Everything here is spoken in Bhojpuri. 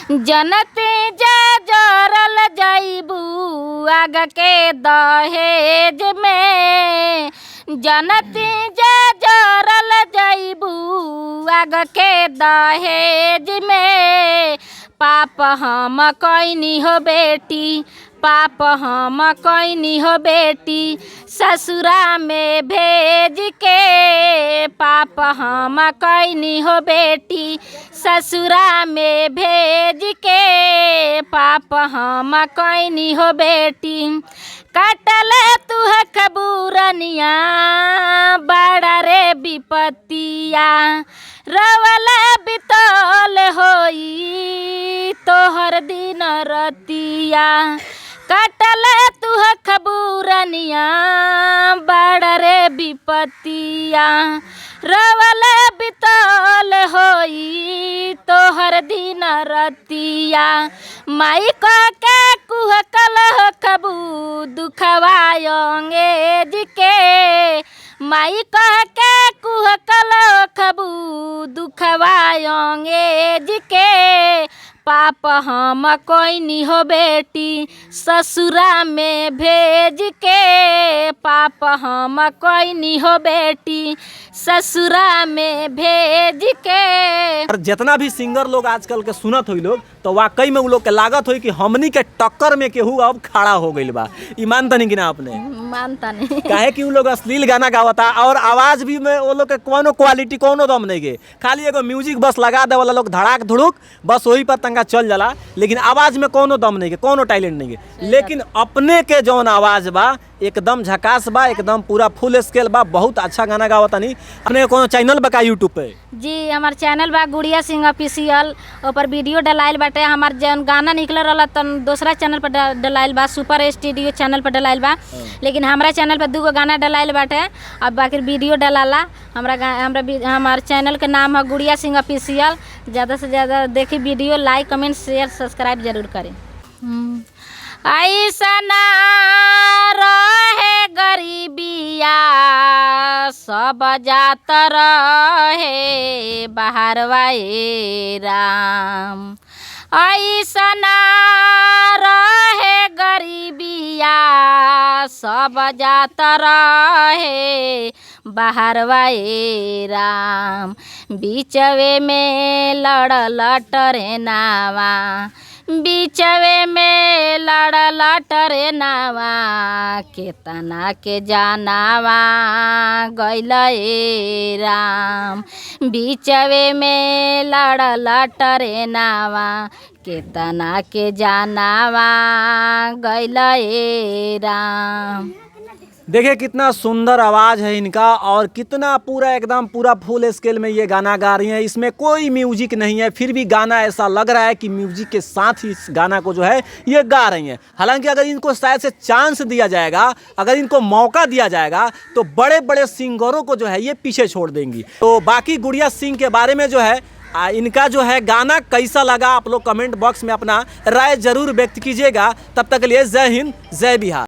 जनती जे जरल जइबू आग के दहेज में, जनती जे जरल जइबू आग के दहेज में। पाप हम कइनी हो बेटी, पाप हम कइनी हो बेटी ससुरा में भेज के। पाप हम कइनी हो बेटी ससुरा में भेज के। पाप हम कइनी हो बेटी काटल तू है खबूरनिया बड़ा रे विपतिया। रवल बितल होई तोहर दिन रतिया। काटल तू है खबूरनिया बड़ा रे विपतिया। रवल बितल होई तोहर दिन रतिया। माई कह के कुहकल खबू दुखवायोंगे जिके। माई कह के कुहकल खबू दुखवायोंगे जिके। पाप हम कइनी हो बेटी ससुरा में भेज के। पाप हम कइनी हो बेटी ससुरा में भेज के। और जितना भी सिंगर लोग आजकल के सुनत हुई लोग तो वाकई में उ लोग के लागत हुई कि हमनी के टक्कर में केहू अब खड़ा हो गइल बा। ई मानता नहीं कि ना आपने? मानता नहीं। काहे कि उ लोग अश्लील गाना गावता और आवाज भी में वो लोग के कोनो क्वालिटी कोनो दम नहीं के। खाली एगो म्यूजिक बस लगा दे वाला लोग धड़ाक धुड़ुक बस वही पर तंगा चल जाला, लेकिन आवाज में कोनो दम नहीं के, कोनो टैलेंट नहीं के। लेकिन अपने के जौन आवाज बा एकदम झकास बा, एकदम पूरा फुल स्केल बा। बहुत अच्छा गाना गावता नहीं। अपने कोनो चैनल बा का यूट्यूब पे? जी हमार चैनल बा गुड़िया सिंह ऑफिशियल। ऊपर वीडियो डलाइल बाटे। हमार जौन गाना निकल रहा तन दूसरा चैनल पर डलाइल बा, सुपर स्टूडियो चैनल पर डलाइल बा। लेकिन हमारा चैनल पर 2 गाना डलाइल बाटे। अब बाकी वीडियो डलाला। हमार चैनल के नाम है गुड़िया सिंह ऑफिशियल। ज़्यादा से ज़्यादा देखी वीडियो, लाइक कमेंट शेयर सब्सक्राइब जरूर करें। ऐसा ना रहे गरीबिया सब जात रहे बाहरवाए राम। ऐसा ना रहे गरीबिया सब जात रहे बाहरवाए राम। बीचवे में लड़ल टरेनावा, बीचवे में लड़ल टरेनावा। केतना के जानावा गइल राम। बीचवे में लड़ल टरेनावा केतना के जानावा गइल राम। देखिए कितना सुंदर आवाज़ है इनका और कितना पूरा एकदम पूरा फुल स्केल में ये गाना गा रही हैं। इसमें कोई म्यूजिक नहीं है, फिर भी गाना ऐसा लग रहा है कि म्यूजिक के साथ ही इस गाना को जो है ये गा रही हैं। हालांकि अगर इनको शायद से चांस दिया जाएगा, अगर इनको मौका दिया जाएगा तो बड़े बड़े सिंगरों को जो है ये पीछे छोड़ देंगी। तो बाकी गुड़िया सिंह के बारे में जो है इनका जो है गाना कैसा लगा आप लोग कमेंट बॉक्स में अपना राय जरूर व्यक्त कीजिएगा। तब तक के लिए जय हिंद जय बिहार।